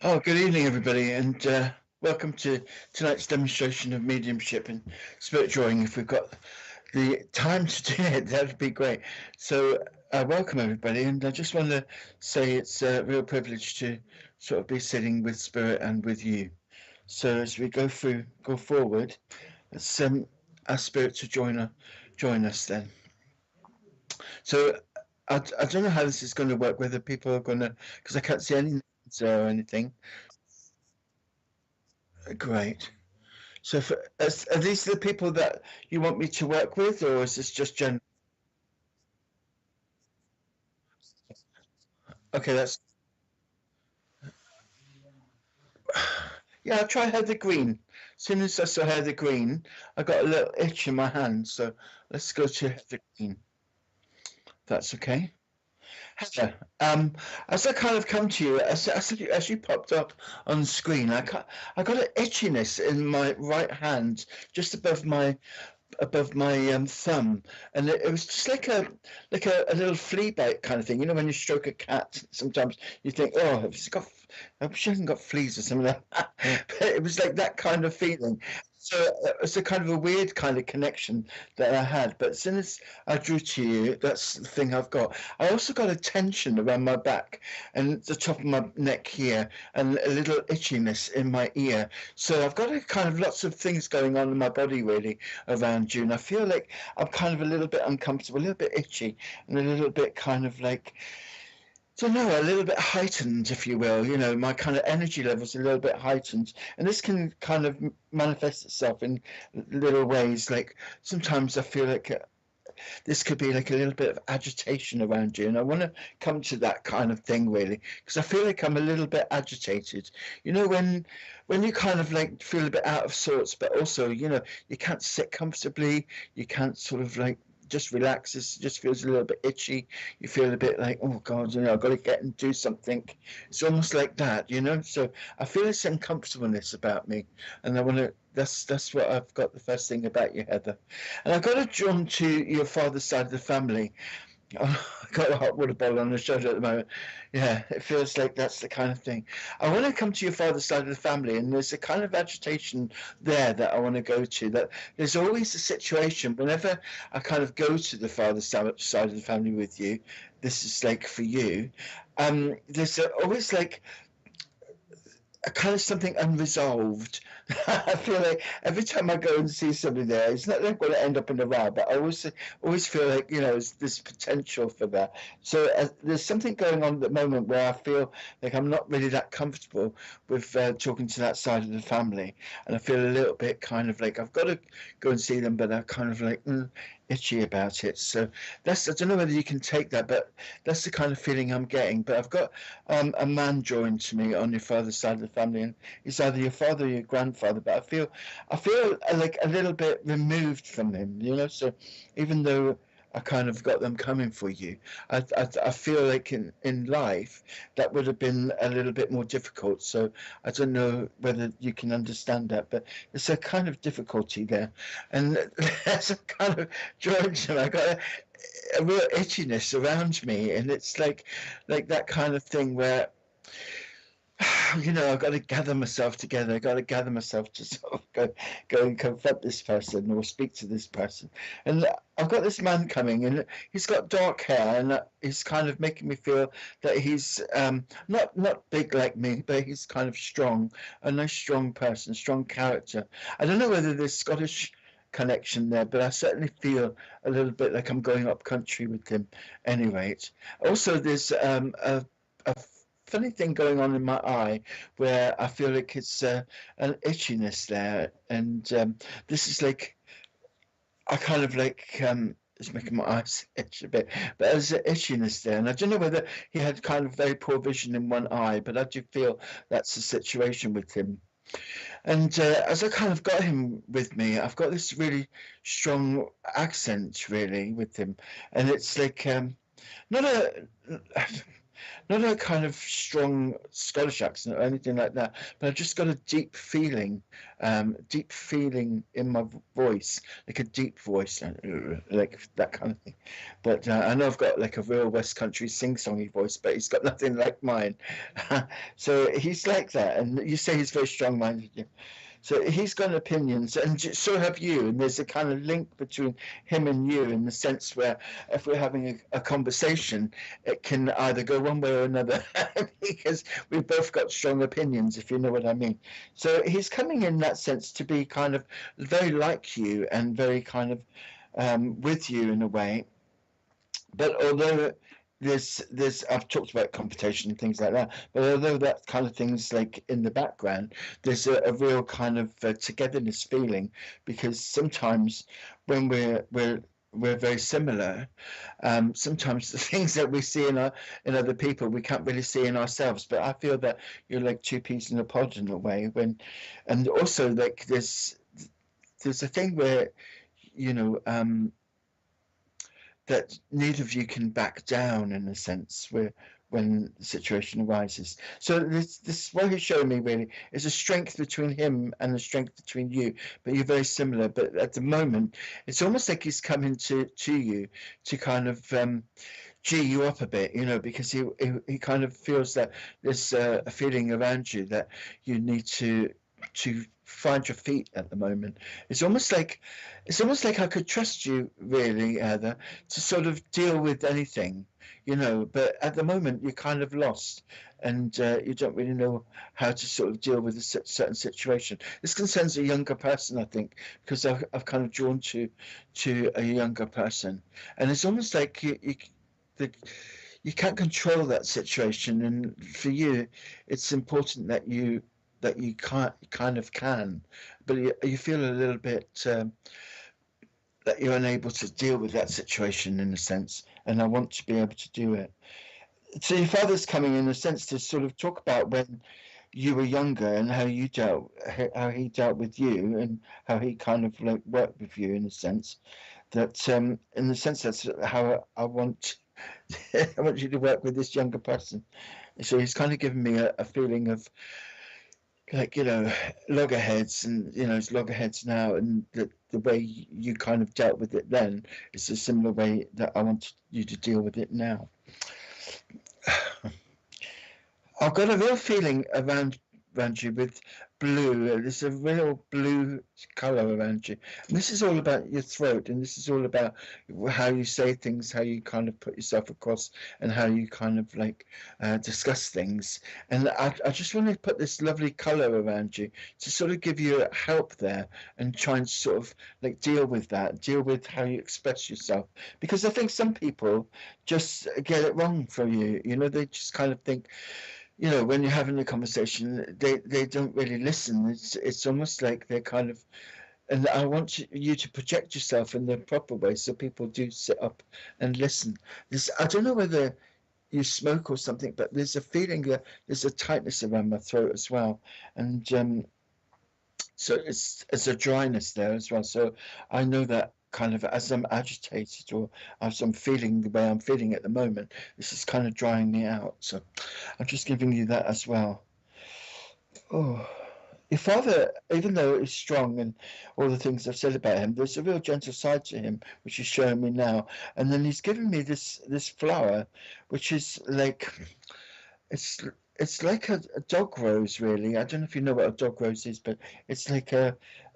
Oh, good evening, everybody, and welcome to tonight's demonstration of mediumship and spirit drawing. If we've got the time to do it, that would be great. So, welcome, everybody, and I just want to say it's a real privilege to sort of be sitting with spirit and with you. So, as we go forward, let's ask spirit to join us then. So, I don't know how this is going to work, whether people are going to, because I can't see any names or anything. Great. So, are these the people that you want me to work with, or is this just general? Okay, that's yeah. I'll try Heather Green. As soon as I saw Heather Green, I got a little itch in my hand. So let's go to Heather Green. That's okay. Heather, as I kind of come to you, as you popped up on the screen, I got an itchiness in my right hand, just above my thumb, and it was just like a little flea bite kind of thing. You know, when you stroke a cat, sometimes you think, "Oh, it's got, I wish I hadn't got fleas or something like that." But it was like that kind of feeling. So it's a kind of a weird kind of connection that I had. But as soon as I drew to you, that's the thing I've got. I also got a tension around my back and the top of my neck here, and a little itchiness in my ear. So I've got a kind of lots of things going on in my body really around you, and I feel like I'm kind of a little bit uncomfortable, a little bit itchy, and a little bit kind of like, I don't know, a little bit heightened, if you will. You know, my kind of energy levels are a little bit heightened, and this can kind of manifest itself in little ways. Like sometimes I feel like this could be like a little bit of agitation around you, and I want to come to that kind of thing really, because I feel like I'm a little bit agitated. You know, when you kind of like feel a bit out of sorts, but also you can't sit comfortably, you can't sort of like just relax. It just feels a little bit itchy. You feel a bit like, oh God, I've got to get and do something. It's almost like that. So I feel this uncomfortableness about me, and I want to. That's what I've got. The first thing about you, Heather, and I got it drawn to your father's side of the family. I got a hot water bottle on the shoulder at the moment. Yeah, it feels like that's the kind of thing. I want to come to your father's side of the family, and there's a kind of agitation there that I want to go to. That there's always a situation whenever I kind of go to the father's side of the family with you. This is like for you. There's always like a kind of something unresolved. I feel like every time I go and see somebody there, it's not like going to end up in a row, but I always feel like there's this potential for that. So there's something going on at the moment where I feel like I'm not really that comfortable with talking to that side of the family, and I feel a little bit kind of like I've got to go and see them, but I'm kind of like itchy about it. So I don't know whether you can take that, but that's the kind of feeling I'm getting. But I've got a man joined to me on your father's side of the family, and he's either your father or your grandfather. But I feel like a little bit removed from him. So even though I kind of got them coming for you, I feel like in life that would have been a little bit more difficult. So I don't know whether you can understand that, but there's a kind of difficulty there, and there's a kind of joint. I got a real itchiness around me, and it's like that kind of thing where I've got to gather myself together. I've got to gather myself to sort of go and confront this person or speak to this person. And I've got this man coming, and he's got dark hair, and he's kind of making me feel that he's not big like me, but he's kind of strong, a nice strong person, strong character. I don't know whether there's Scottish connection there, but I certainly feel a little bit like I'm going up country with him. Anyway, also there's a funny thing going on in my eye where I feel like it's an itchiness there, and this is like I kind of like it's making my eyes itch a bit, but there's an itchiness there, and I don't know whether he had kind of very poor vision in one eye, but I do feel that's the situation with him. And as I kind of got him with me, I've got this really strong accent really with him, and it's like not a not a kind of strong Scottish accent or anything like that, but I've just got a deep feeling in my voice, like a deep voice, like that kind of thing. But I know I've got like a real West Country sing-songy voice, but he's got nothing like mine. So he's like that, and you say he's very strong-minded. Yeah. So he's got opinions, and so have you. And there's a kind of link between him and you in the sense where if we're having a conversation, it can either go one way or another because we've both got strong opinions, if you know what I mean. So he's coming in that sense to be kind of very like you and very kind of with you in a way. But although there's I've talked about competition and things like that, but although that kind of thing's like in the background, there's a real kind of togetherness feeling because sometimes when we're very similar. Sometimes the things that we see in other people we can't really see in ourselves. But I feel that you're like two peas in a pod in a way. And also like there's a thing where you know. That neither of you can back down in a sense where when the situation arises. So this what he's showing me really is a strength between him and a strength between you, but you're very similar. But at the moment, it's almost like he's coming to you to kind of G you up a bit, because he kind of feels that there's a feeling around you that you need to find your feet at the moment. It's almost like I could trust you really, Heather, to sort of deal with anything, but at the moment you're kind of lost and you don't really know how to sort of deal with a certain situation. This concerns a younger person, I think, because I've kind of drawn to a younger person, and it's almost like you can't control that situation, and for you, it's important that you can't kind of can, but you feel a little bit that you're unable to deal with that situation in a sense, and I want to be able to do it. So your father's coming in a sense to sort of talk about when you were younger and how he dealt with you, and how he kind of like worked with you in a sense. That in the sense that's how I want I want you to work with this younger person. So he's kind of given me a feeling of like loggerheads, and it's loggerheads now, and the way you kind of dealt with it then is a similar way that I want you to deal with it now. I've got a real feeling around you with blue. There's a real blue color around you. And this is all about your throat, and this is all about how you say things, how you kind of put yourself across, and how you kind of like discuss things. And I just want to put this lovely color around you to sort of give you help there and try and sort of like deal with how you express yourself. Because I think some people just get it wrong from you. They just kind of think, when you're having a conversation, they don't really listen. It's almost like they're kind of, and I want you to project yourself in the proper way so people do sit up and listen. I don't know whether you smoke or something, but there's a feeling that there's a tightness around my throat as well, and so it's a dryness there as well. So I know that kind of as I'm agitated or as I'm feeling the way I'm feeling at the moment, this is kind of drying me out. So I'm just giving you that as well. Oh, your father, even though he's strong and all the things I've said about him, there's a real gentle side to him, which he's showing me now. And then he's given me this flower, which is like it's it's like a dog rose, really. I don't know if you know what a dog rose is, but it's like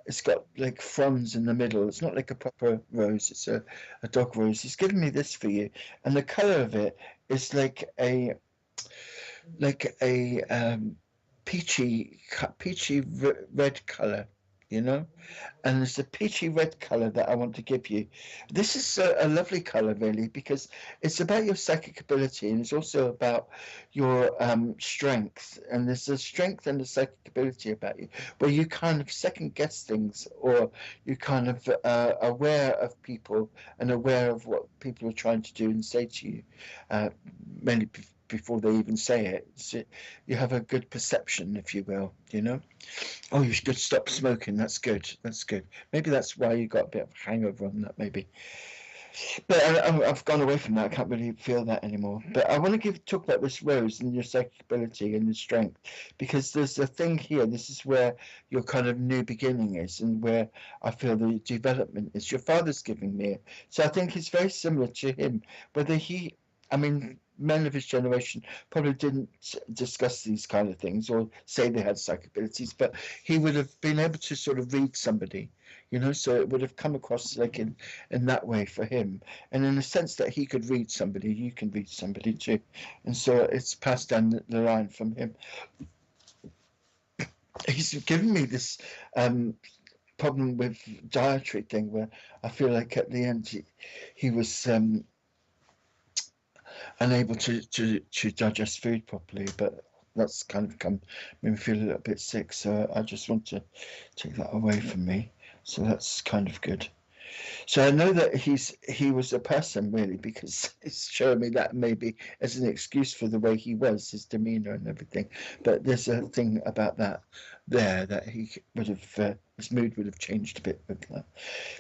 it's got like fronds in the middle. It's not like a proper rose. It's a dog rose. He's given me this for you, and the color of it is like a peachy red color, you know, and it's a peachy red color that I want to give you. This is a lovely color, really, because it's about your psychic ability, and it's also about your strength. And there's a strength and a psychic ability about you, where you kind of second guess things, or you kind of aware of people and aware of what people are trying to do and say to you, mainly before they even say it. So you have a good perception, if you will, you know. Oh, you should stop smoking. That's good. That's good. Maybe that's why you got a bit of a hangover on that, maybe. But I've gone away from that. I can't really feel that anymore. But I want to talk about this rose and your psychic ability and your strength, because there's a thing here. This is where your kind of new beginning is, and where I feel the development is. Your father's giving me it, so I think it's very similar to him. Whether he, I mean, men of his generation probably didn't discuss these kind of things or say they had psychic abilities, but he would have been able to sort of read somebody, you know, so it would have come across like in that way for him. And in the sense that he could read somebody, you can read somebody too. And so it's passed down the line from him. He's given me this problem with dietary thing where I feel like at the end he was unable to digest food properly, but that's kind of made me feel a little bit sick. So I just want to take that away from me. So that's kind of good. So I know that he was a person really, because it's showing me that maybe as an excuse for the way he was, his demeanor and everything. But there's a thing about that there that he would have his mood would have changed a bit with that.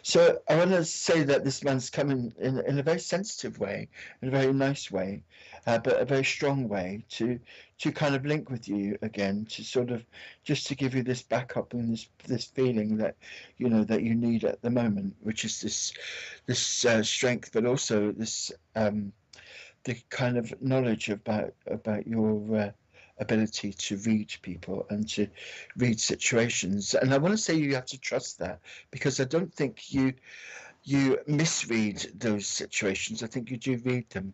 So I want to say that this man's coming in a very sensitive way, in a very nice way, but a very strong way to kind of link with you again, to sort of just to give you this backup and this feeling that you know that you need at the moment, which is this strength, but also this the kind of knowledge about your ability to read people and to read situations. And I want to say you have to trust that, because I don't think you misread those situations. I think you do read them.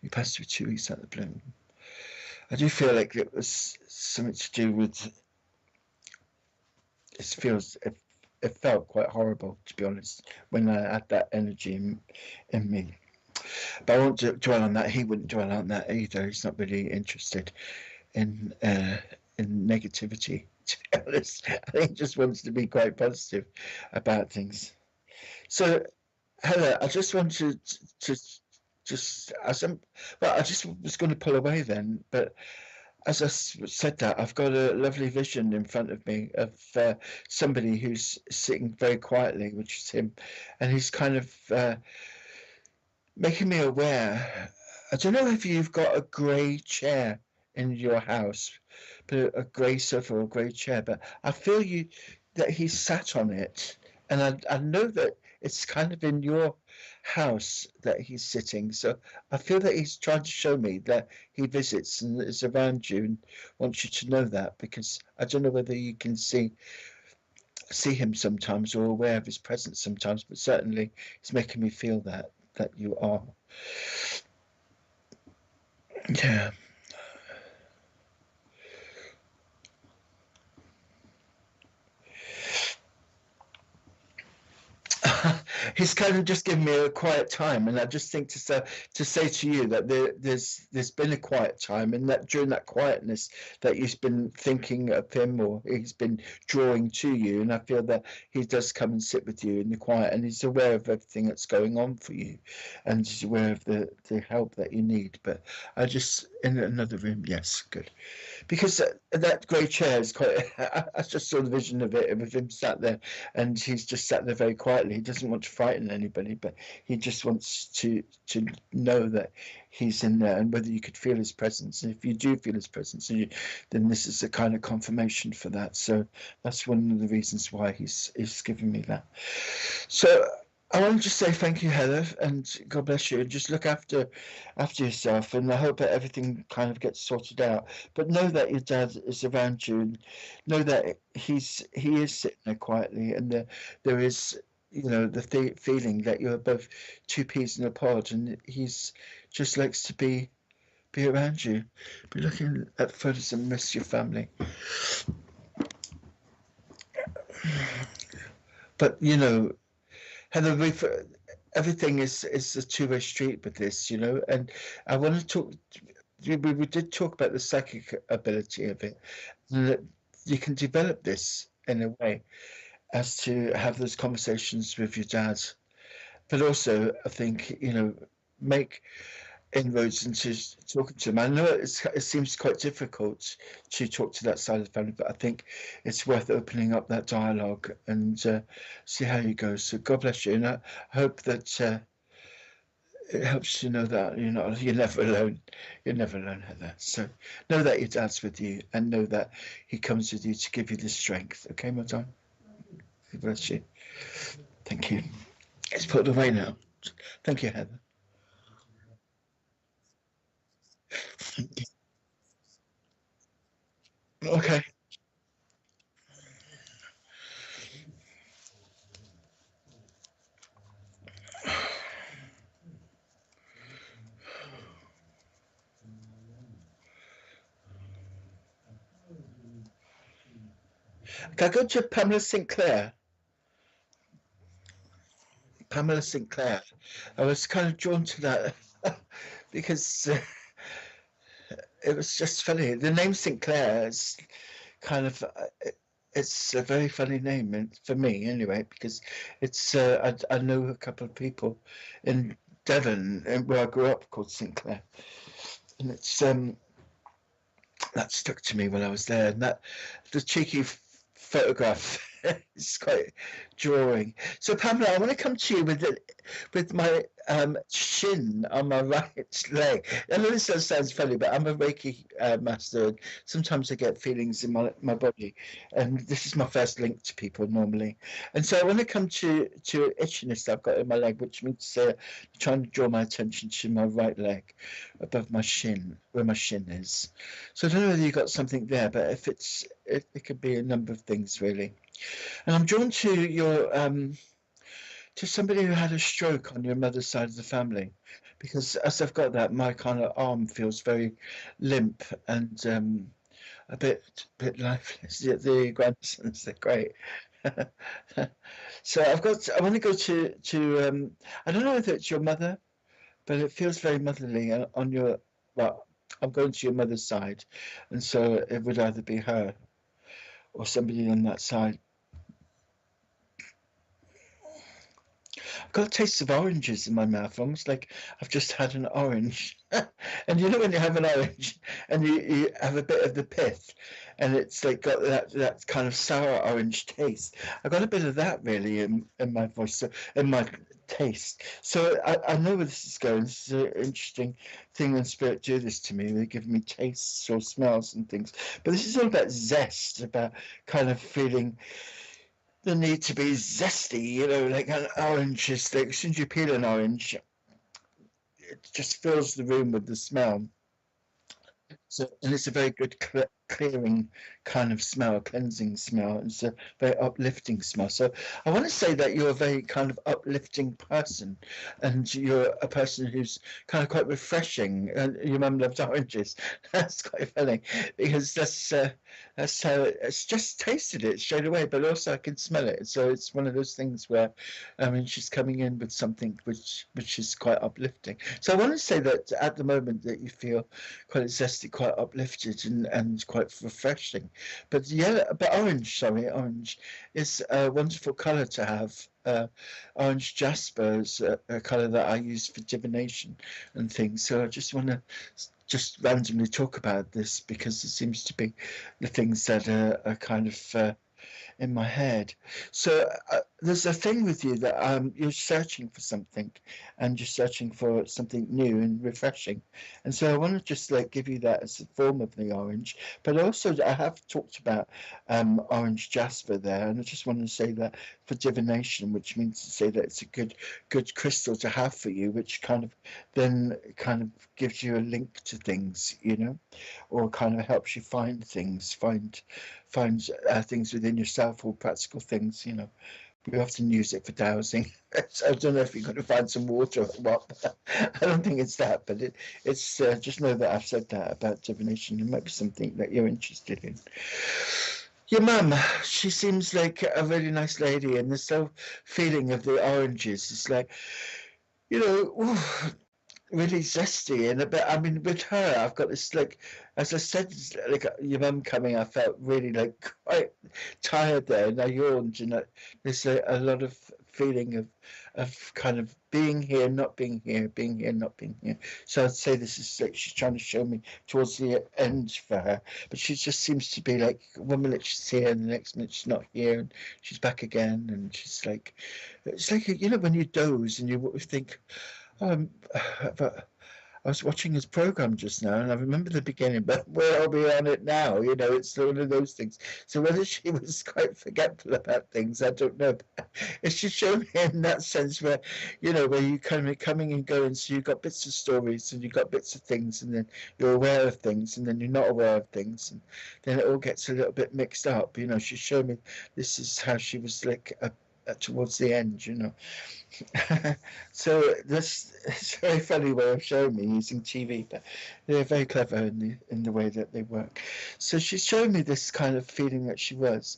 You passed through 2 weeks out of the blue. I do feel like it was something to do with. It felt quite horrible, to be honest, when I had that energy in me. But I won't dwell on that. He wouldn't dwell on that either. He's not really interested in uh, in negativity. To be honest, I think he just wants to be quite positive about things. So, Heather, I just wanted to just as well, I just was going to pull away then, but as I said that, I've got a lovely vision in front of me of somebody who's sitting very quietly, which is him, and he's kind of making me aware. I don't know if you've got a grey chair in your house, but a grey sofa or a grey chair, but I feel that he's sat on it, and I know that it's kind of in your house that he's sitting. So I feel that he's trying to show me that he visits and is around you and wants you to know that, because I don't know whether you can see him sometimes or aware of his presence sometimes, but certainly he's making me feel that you are. Yeah. He's kind of just given me a quiet time, and I just think to say to you that there's been a quiet time, and that during that quietness that you've been thinking of him, or he's been drawing to you, and I feel that he does come and sit with you in the quiet, and he's aware of everything that's going on for you, and he's aware of the help that you need. But I just in another room, yes, good, because that grey chair is quite. I just saw the vision of it with him sat there, and he's just sat there very quietly. He doesn't want to frighten anybody, but he just wants to know that he's in there, and whether you could feel his presence. And if you do feel his presence, then this is a kind of confirmation for that. So that's one of the reasons why he's giving me that. So I want to just say thank you, Heather, and God bless you, and just look after yourself, and I hope that everything kind of gets sorted out. But know that your dad is around you, and know that he is sitting there quietly, and there is the feeling that you're both two peas in a pod, and he's just likes to be around you, be looking at photos and miss your family. But Heather, everything is a two-way street with this, and I want to talk. We did talk about the psychic ability of it, and that you can develop this in a way as to have those conversations with your dad, but also I think make inroads into talking to him. I know it seems quite difficult to talk to that side of the family, but I think it's worth opening up that dialogue and see how you go. So God bless you, and I hope that it helps to know that you're never alone. You're never alone, Heather. So know that your dad's with you, and know that he comes with you to give you the strength. Okay, my darling? God bless you. Thank you. It's put away now. Thank you, Heather. Okay. Can I go to Pamela Sinclair? Pamela Sinclair. I was kind of drawn to that because it was just funny. The name Sinclair is kind of it's a very funny name for me anyway because it's I know a couple of people in Devon where I grew up called Sinclair, and it's that stuck to me when I was there, and that the cheeky photograph is quite drawing. So Pamela, I want to come to you with my shin on my right leg. I know this sounds funny, but I'm a Reiki master, and sometimes I get feelings in my body, and this is my first link to people normally. And so I want to come to itchiness that I've got in my leg, which means trying to draw my attention to my right leg above my shin, where my shin is. So I don't know whether you got something there, but if it could be a number of things really. And I'm drawn to your to somebody who had a stroke on your mother's side of the family, because as I've got that, my kind of arm feels very limp and a bit lifeless. The grandsons, they're great. So I want to go to I don't know if it's your mother, but it feels very motherly on your, well, I'm going to your mother's side, and so it would either be her or somebody on that side. I've got a taste of oranges in my mouth, almost like I've just had an orange. And you know when you have an orange and you have a bit of the pith, and it's like got that kind of sour orange taste. I got a bit of that really in my voice, so in my taste. So I know where this is going. This is an interesting thing when spirit do this to me. They give me tastes or smells and things. But this is all about zest, about kind of feeling the need to be zesty, like an orange is like as soon as you peel an orange, it just fills the room with the smell. So, and it's a very good clearing kind of smell, cleansing smell. It's a very uplifting smell. So I want to say that you're a very kind of uplifting person, and you're a person who's kind of quite refreshing. And your mum loves oranges. That's quite funny because that's how it's just tasted it straight away, but also I can smell it. So it's one of those things where, I mean, she's coming in with something which is quite uplifting. So I want to say that at the moment that you feel quite zesty, quite uplifted, and quite refreshing. But orange is a wonderful color to have. Orange jasper is a color that I use for divination and things. So I just want to just randomly talk about this because it seems to be the things that are kind of in my head. So there's a thing with you that you're searching for something, and you're searching for something new and refreshing. And so I want to just like give you that as a form of the orange, but also I have talked about orange jasper there, and I just want to say that for divination, which means to say that it's a good crystal to have for you, which kind of then kind of gives you a link to things, or kind of helps you find things, find things within yourself or practical things. We often use it for dowsing. So I don't know if you're going to find some water or what. I don't think it's that, but it's just know that I've said that about divination. It might be something that you're interested in. Your mum, she seems like a really nice lady, and there's no feeling of the oranges. It's like, ooh, really zesty and a bit. I mean, with her, I've got this like, as I said, like your mum coming, I felt really like quite tired there, and I yawned, and there's a lot of feeling of kind of being here, not being here, being here, not being here. So I'd say this is like she's trying to show me towards the end for her, but she just seems to be like 1 minute she's here, and the next minute she's not here, and she's back again, and she's like, it's like when you doze and you think, Um, but I was watching his program just now, and I remember the beginning, but where are we on it now? You know, it's one of those things. So whether she was quite forgetful about things, I don't know. But it's just shown me in that sense where, you know, where you kind of coming and going. So you've got bits of stories, and you've got bits of things, and then you're aware of things, and then you're not aware of things, and then it all gets a little bit mixed up. You know, she showed me this is how she was like towards the end. You know. So that's it's a very funny way of showing me using TV, but they're very clever in the way that they work. So she's showing me this kind of feeling that she was,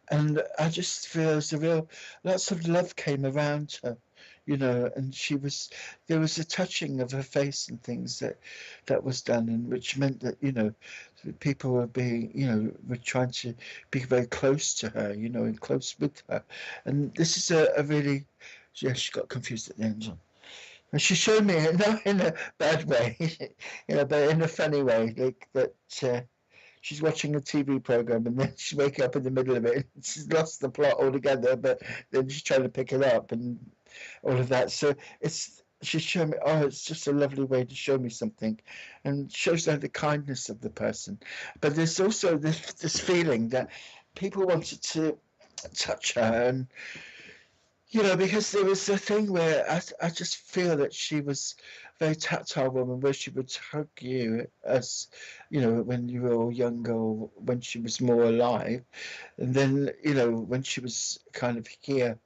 and I just feel there's a real lots of love came around her, you know, and she was there was a touching of her face and things that was done, and which meant that you know people were being you know were trying to be very close to her, you know, and close with her, and this is a really yeah, she got confused at the end. And she showed me, not in a bad way, you know, but in a funny way, like that she's watching a TV program and then she's waking up in the middle of it and she's lost the plot altogether, but then she's trying to pick it up and all of that. So she's showing me, oh, it's just a lovely way to show me something and shows her the kindness of the person. But there's also this feeling that people wanted to touch her and you know, because there was a thing where I just feel that she was a very tactile woman where she would hug you as, you know, when you were all younger or when she was more alive. And then, you know, when she was kind of here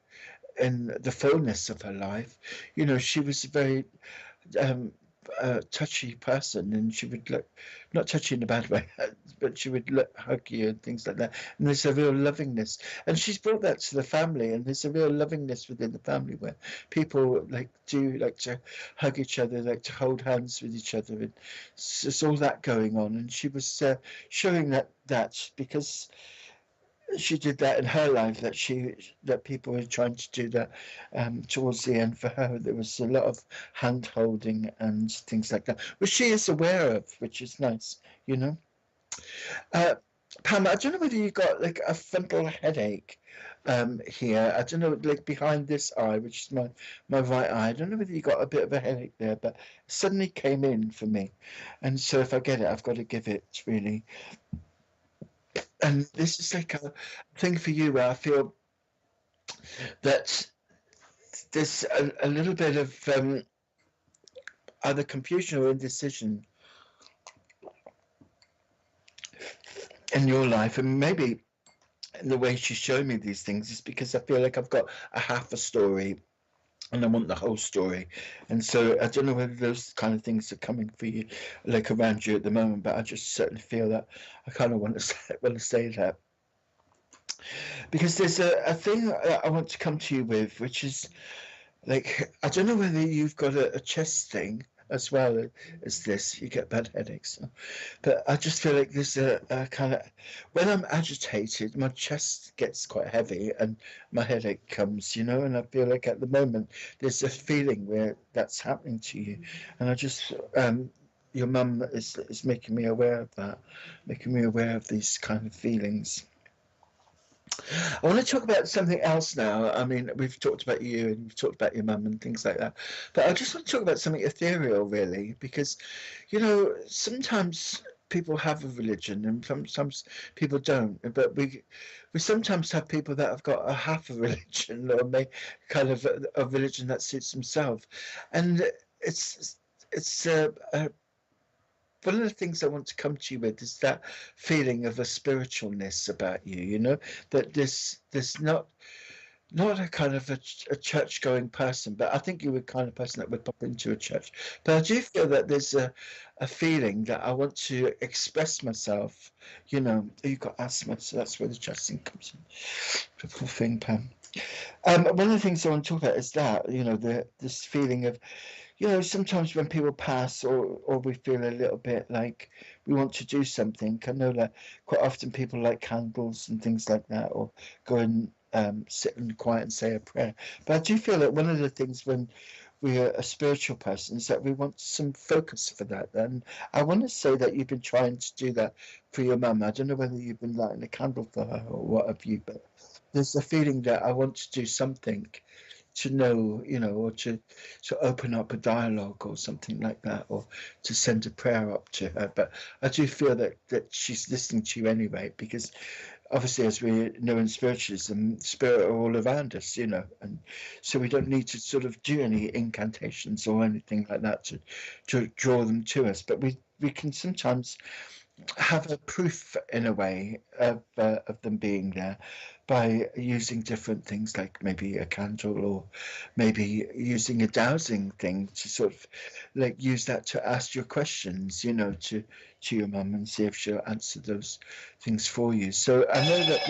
in the fullness of her life, you know, she was very um, touchy person, and she would look not touchy in a bad way, but she would look, hug you and things like that. And there's a real lovingness, and she's brought that to the family, and there's a real lovingness within the family where people like do like to hug each other, like to hold hands with each other, and it's all that going on. And she was showing that because she did that in her life that people were trying to do that towards the end for her there was a lot of hand holding and things like that which she is aware of which is nice you know uh, Pam, I don't know whether you got like a frontal headache here. I don't know, like behind this eye, which is my right eye. I don't know whether you got a bit of a headache there, but it suddenly came in for me, and so if I get it, I've got to give it really. And this is like a thing for you where I feel that there's a little bit of either confusion or indecision in your life, and maybe the way she's showing me these things is because I feel like I've got a half a story and I want the whole story. And so I don't know whether those kind of things are coming for you, like around you at the moment, but I just certainly feel that I kind of want to say that. Because there's a thing that I want to come to you with, which is like, I don't know whether you've got a chest thing as well as this. You get bad headaches. So. But I just feel like there's a kind of, when I'm agitated, my chest gets quite heavy and my headache comes, you know, and I feel like at the moment there's a feeling where that's happening to you. And I just, your mum is making me aware of that, making me aware of these kind of feelings. I want to talk about something else now. I mean, we've talked about you and we've talked about your mum and things like that. But I just want to talk about something ethereal, really, because, you know, sometimes people have a religion and sometimes people don't. But we sometimes have people that have got a half a religion or may kind of a religion that suits themselves. And it's one of the things I want to come to you with is that feeling of a spiritualness about you, you know, that this not a kind of a church going person, but I think you were the kind of person that would pop into a church. But I do feel that there's a feeling that I want to express myself, you know, you've got asthma, so that's where the chest thing comes in. Beautiful thing, Pam. One of the things I want to talk about is that, you know, this feeling of you know, sometimes when people pass or we feel a little bit like we want to do something, I know that quite often people light candles and things like that, or go and sit in quiet and say a prayer. But I do feel that one of the things when we're a spiritual person is that we want some focus for that. And I want to say that you've been trying to do that for your mum. I don't know whether you've been lighting a candle for her or what have you, but there's a feeling that I want to do something to know, or to open up a dialogue or something like that, or to send a prayer up to her. But I do feel that she's listening to you anyway, because obviously, as we know in spiritualism, spirit are all around us, and so we don't need to sort of do any incantations or anything like that to draw them to us. But we can sometimes have a proof in a way of them being there by using different things, like maybe a candle, or maybe using a dowsing thing to sort of like use that to ask your questions, to your mum, and see if she'll answer those things for you. So I know that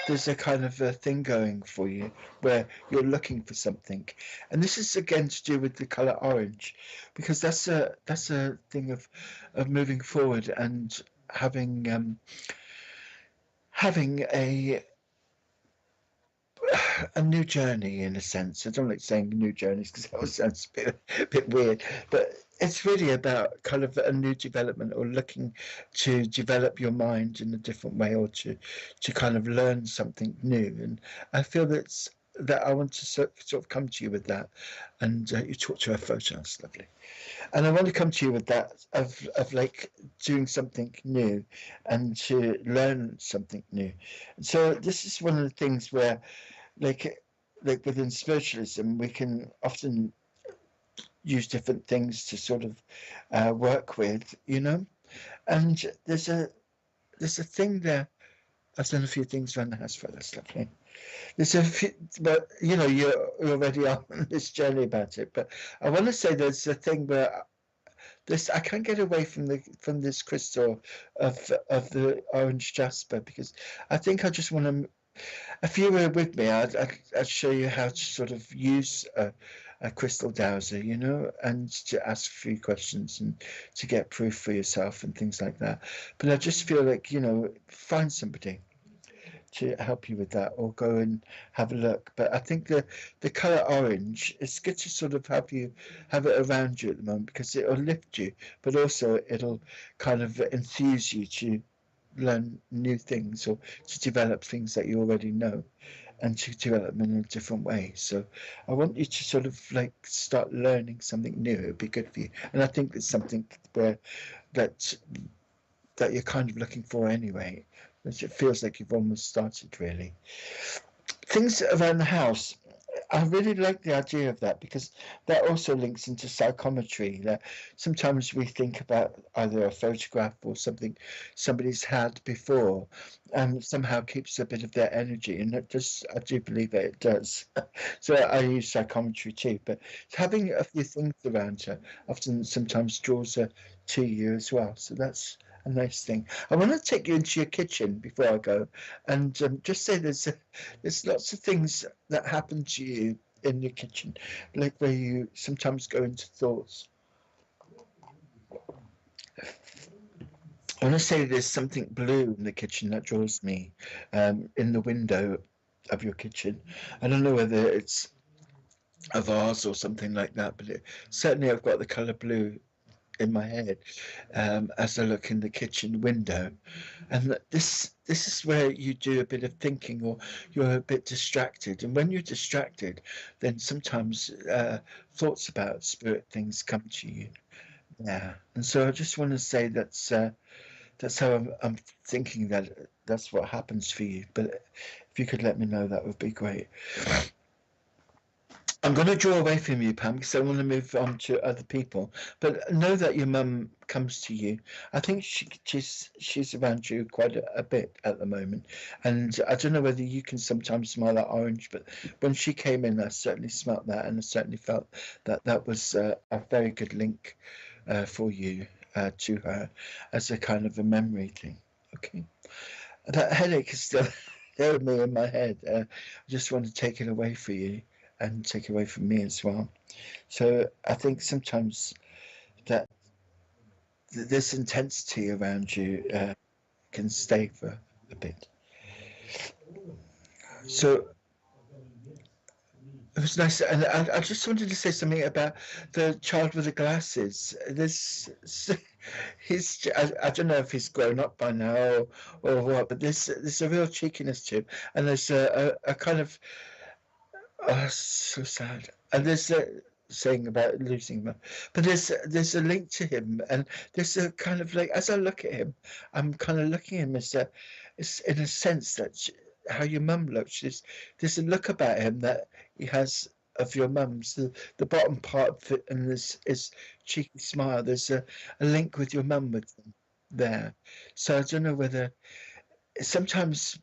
there's a kind of a thing going for you where you're looking for something, and this is again to do with the color orange, because that's a thing of moving forward and having a new journey, in a sense. I don't like saying new journeys because that sounds a bit weird, but it's really about kind of a new development, or looking to develop your mind in a different way, or to kind of learn something new. And I feel that I want to sort of come to you with that. And you talked to our photo, that's lovely. And I want to come to you with that of like doing something new and to learn something new. So this is one of the things where like like within spiritualism we can often use different things to sort of work with, and there's a thing there. I've done a few things around the house for this, lovely. There's a few, but you're already on this journey about it. But I want to say there's a thing where this I can't get away from this crystal of the orange jasper, because I think I just want to. If you were with me, I'd show you how to sort of use a crystal dowser, and to ask a few questions and to get proof for yourself and things like that. But I just feel like, find somebody to help you with that, or go and have a look. But I think the color orange, it's good to sort of have it around you at the moment, because it'll lift you, but also it'll kind of enthuse you to learn new things, or to develop things that you already know, and to develop them in a different way. So I want you to sort of like start learning something new. It would be good for you. And I think it's something where that you're kind of looking for anyway. It feels like you've almost started, really. Things around the house. I really like the idea of that, because that also links into psychometry. That sometimes we think about either a photograph or something somebody's had before, and somehow keeps a bit of their energy, and I do believe that it does. So I use psychometry too, but having a few things around her often sometimes draws her to you as well. So that's a nice thing. I want to take you into your kitchen before I go, and just say there's lots of things that happen to you in your kitchen, like where you sometimes go into thoughts. I want to say there's something blue in the kitchen that draws me, in the window of your kitchen. I don't know whether it's a vase or something like that, but certainly I've got the color blue in my head, as I look in the kitchen window. And this is where you do a bit of thinking, or you're a bit distracted. And when you're distracted, then sometimes thoughts about spirit things come to you. Yeah. And so I just want to say that's how I'm thinking that that's what happens for you. But if you could let me know, that would be great. I'm going to draw away from you, Pam, because I want to move on to other people. But know that your mum comes to you. I think she's around you quite a bit at the moment, and I don't know whether you can sometimes smell that orange, but when she came in, I certainly smelt that, and I certainly felt that that was a very good link for you to her, as a kind of a memory thing. Okay, that headache is still there with me in my head. I just want to take it away for you, and take away from me as well. So I think sometimes that this intensity around you can stay for a bit. So it was nice, and I just wanted to say something about the child with the glasses. I don't know if he's grown up by now, or what, but there's a real cheekiness to him, and there's a kind of Oh, so sad. And there's a saying about losing him, but there's a link to him, and there's a kind of like as I look at him, I'm kind of looking at him as a, it's in a sense that how your mum looks. There's a look about him that he has of your mum's. The bottom part of it, and this is cheeky smile. There's a link with your mum with him there. So I don't know whether sometimes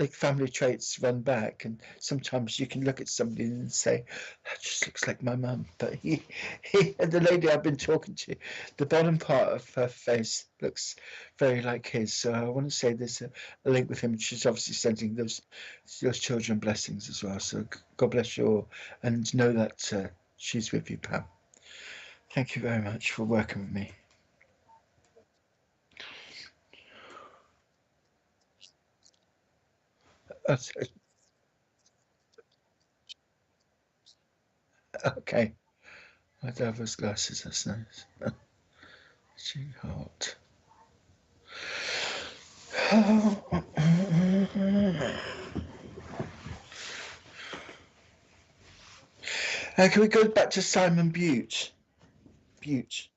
like family traits run back, and sometimes you can look at somebody and say, "That just looks like my mum." But the lady I've been talking to, the bottom part of her face looks very like his. So I want to say there's a link with him. She's obviously sending those children blessings as well. So God bless you all, and know that she's with you, Pam. Thank you very much for working with me. That's, okay, I have those glasses. That's nice. G-Heart. Can we go back to Simon Butte? Butte,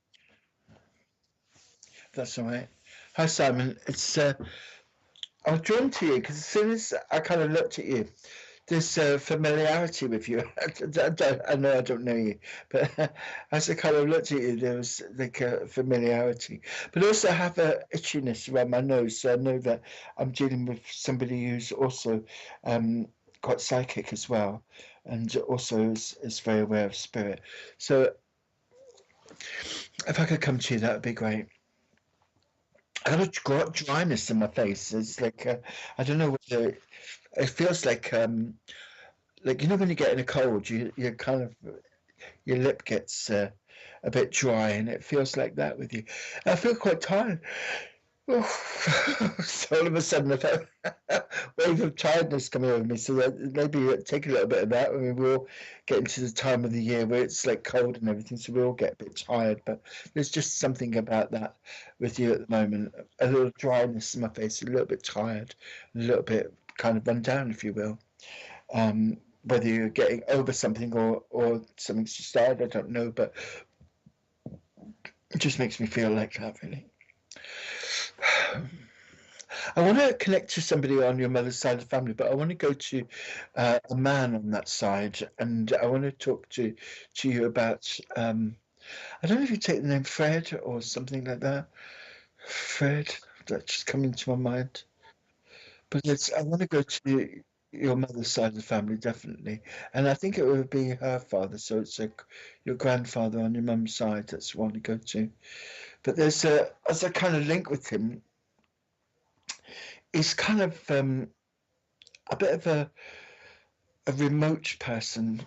that's all right. Hi, Simon. It's I was drawn to you because as soon as I kind of looked at you, there's familiarity with you. I know I don't know you, but as I kind of looked at you, there was like a familiarity. But also I have a itchiness around my nose, so I know that I'm dealing with somebody who's also um, quite psychic as well, and also is very aware of spirit. So if I could come to you, that would be great. I have a dryness in my face. It's like I don't know whether it feels like you know when you get in a cold, you kind of your lip gets a bit dry, and it feels like that with you. I feel quite tired. So all of a sudden, I felt a wave of tiredness coming over me. So that maybe take a little bit of that. I mean, we're all getting to the time of the year where it's like cold and everything, so we all get a bit tired. But there's just something about that with you at the moment. A little dryness in my face, a little bit tired, a little bit kind of run down, if you will. Whether you're getting over something or something's just started, I don't know, but it just makes me feel like that, really. I want to connect to somebody on your mother's side of the family, but I want to go to a man on that side, and I want to talk to you about. I don't know if you take the name Fred or something like that. Fred, that's just coming to my mind. But I want to go to your mother's side of the family, definitely, and I think it would be her father. So it's like your grandfather on your mum's side. That's what I want to go to. But as a kind of link with him, he's kind of a bit of a remote person.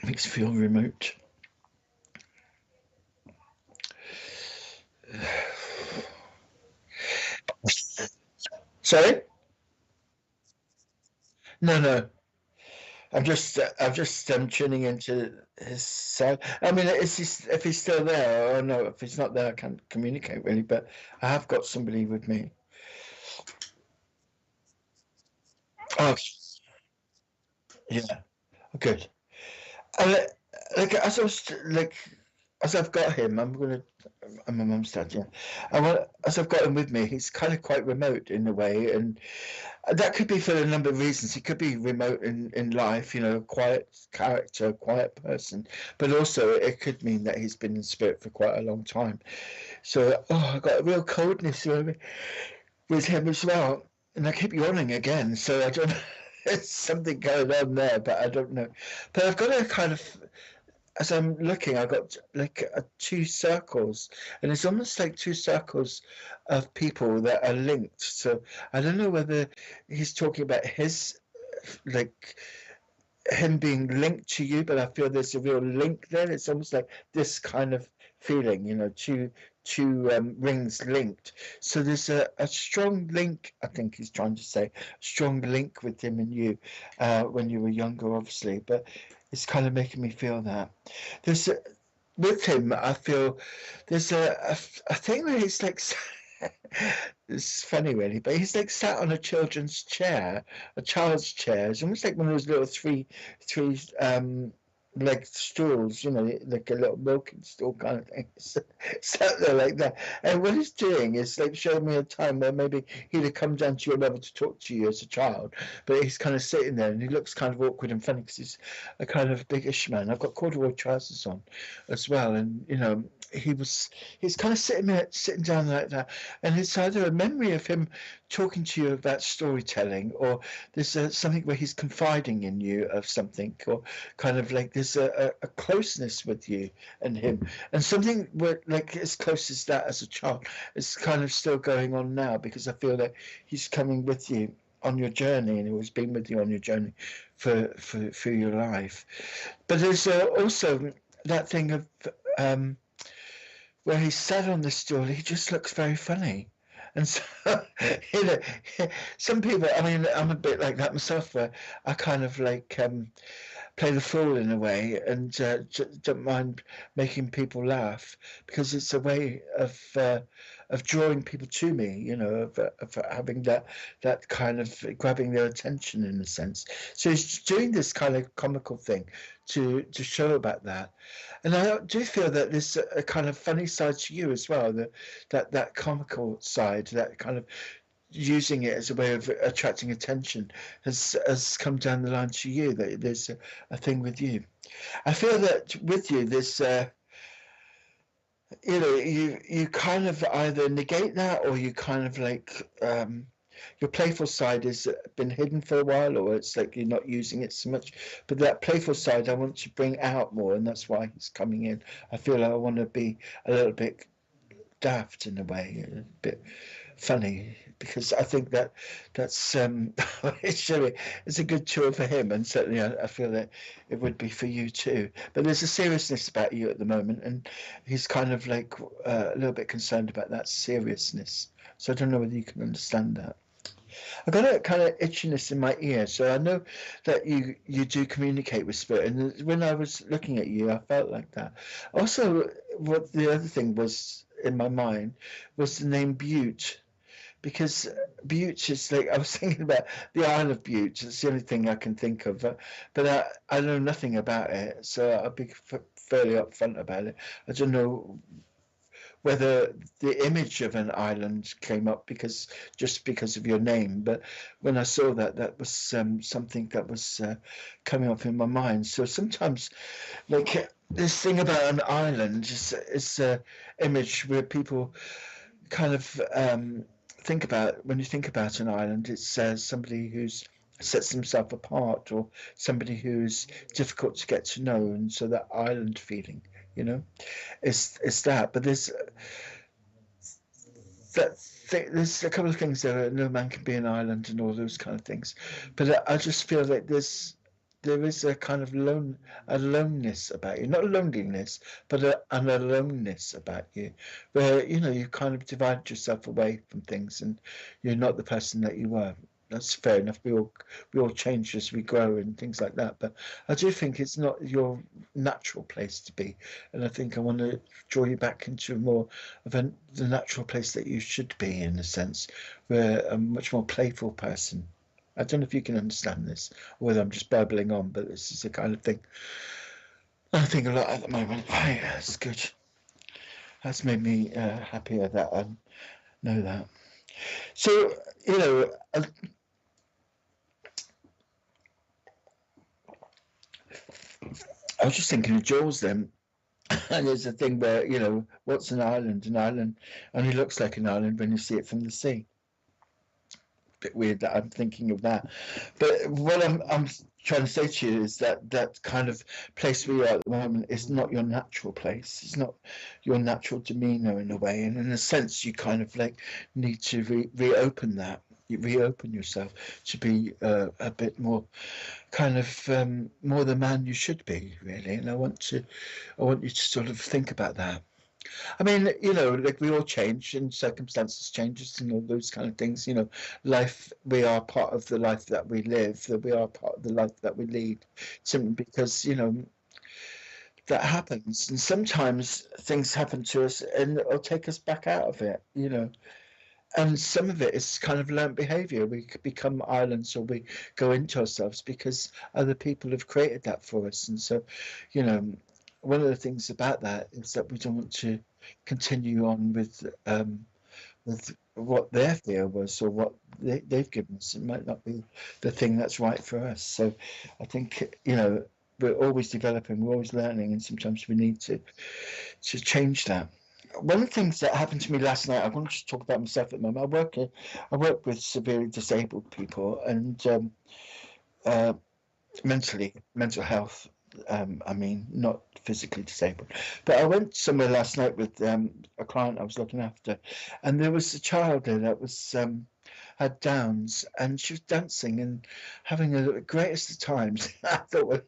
Makes me feel remote. Sorry? No, no. I'm just tuning into his side. I mean, if he's still there or no? If he's not there, I can't communicate really. But I have got somebody with me. Oh, yeah, good. And like as I was like as I've got him, I'm my mum's dad, yeah. As I've got him with me, he's kind of quite remote in a way, and that could be for a number of reasons. He could be remote in life, you know, quiet character, quiet person, but also it could mean that he's been in spirit for quite a long time. So, oh, I got a real coldness with him as well, and I keep yawning again. So I don't know. There's something going on there, but I don't know. But I've got a kind of as I'm looking, I got like two circles, and it's almost like two circles of people that are linked. So I don't know whether he's talking about his like him being linked to you, but I feel there's a real link there. It's almost like this kind of feeling, you know, two rings linked. So there's a strong link, I think he's trying to say, strong link with him and you when you were younger, obviously. But it's kind of making me feel that. There's with him, I feel there's a thing where he's like It's funny, really, but he's like sat on a children's chair, a child's chair. It's almost like one of those little three leg stools, you know, like a little milking stool kind of thing. Sat there like that. And what he's doing is like showing me a time where maybe he'd have come down to your level to talk to you as a child, but he's kind of sitting there and he looks kind of awkward and funny because he's a kind of biggish man. I've got corduroy trousers on as well, and you know, he's kind of sitting down like that, and it's either a memory of him talking to you about storytelling, or there's something where he's confiding in you of something, or kind of like there's a closeness with you and him, and something where like as close as that as a child is kind of still going on now, because I feel that he's coming with you on your journey, and he's been with you on your journey for your life. But there's also that thing of where he sat on the stool, he just looks very funny. And so, you know, some people, I mean, I'm a bit like that myself, where I kind of like play the fool in a way, and don't mind making people laugh, because it's a way of drawing people to me, you know, of having that kind of grabbing their attention in a sense. So he's doing this kind of comical thing to show about that. And I do feel that there's a kind of funny side to you as well, that comical side, that kind of using it as a way of attracting attention has come down the line to you, that there's a thing with you. I feel that with you, there's you know, you kind of either negate that, or you kind of like your playful side has been hidden for a while, or it's like you're not using it so much. But that playful side I want to bring out more, and that's why he's coming in. I feel like I want to be a little bit daft in a way, a bit funny, because I think that's it's a good tour for him, and certainly I feel that it would be for you too. But there's a seriousness about you at the moment, and he's kind of like a little bit concerned about that seriousness. So I don't know whether you can understand that. I got a kind of itchiness in my ear, so I know that you do communicate with spirit. And when I was looking at you, I felt like that. Also, what the other thing was in my mind was the name Butte, because Butte is like, I was thinking about the Isle of Butte. It's the only thing I can think of, but I know nothing about it, so I'll be fairly upfront about it. I don't know whether the image of an island came up just because of your name, but when I saw that, that was something that was coming up in my mind. So sometimes, like this thing about an island is an image where people kind of think about, when you think about an island, it's somebody who's sets himself apart, or somebody who's difficult to get to know, and so that island feeling, you know, it's that. But there's a couple of things there. No man can be an island, and all those kind of things. But I just feel like there is a kind of aloneness about you, not loneliness, but an aloneness about you, where you know you kind of divided yourself away from things, and you're not the person that you were. That's fair enough. We all change as we grow and things like that. But I do think it's not your natural place to be, and I think I want to draw you back into more of the natural place that you should be, in a sense, where a much more playful person. I don't know if you can understand this, or whether I'm just babbling on, but this is the kind of thing I think a lot at the moment. Right, that's good. That's made me happier that I know that. So, you know, I was just thinking of Jaws then. And there's a thing where, you know, what's an island? An island only looks like an island when you see it from the sea. Bit weird that I'm thinking of that. But what I'm trying to say to you is that kind of place where you are at the moment is not your natural place. It's not your natural demeanor in a way. And in a sense, you kind of like need to reopen that. You reopen yourself to be a bit more kind of more the man you should be, really. And I want you to sort of think about that. I mean, you know, like we all change, and circumstances changes and all those kind of things. You know, life, we are part of the life that we live, that we are part of the life that we lead, simply because, you know, that happens. And sometimes things happen to us and it'll take us back out of it, you know. and some of it is kind of learnt behavior. We become islands, or we go into ourselves because other people have created that for us. And so, you know, one of the things about that is that we don't want to continue on with what their fear was, or what they've given us. It might not be the thing that's right for us. So I think, we're always developing, we're always learning, and sometimes we need to change that. One of the things that happened to me last night, I want to just talk about myself at the moment. I work with severely disabled people, and uh, mental health. I mean, not physically disabled. But I went somewhere last night with a client I was looking after, and there was a child there that was had Downs, and she was dancing and having the greatest of times. I thought, well,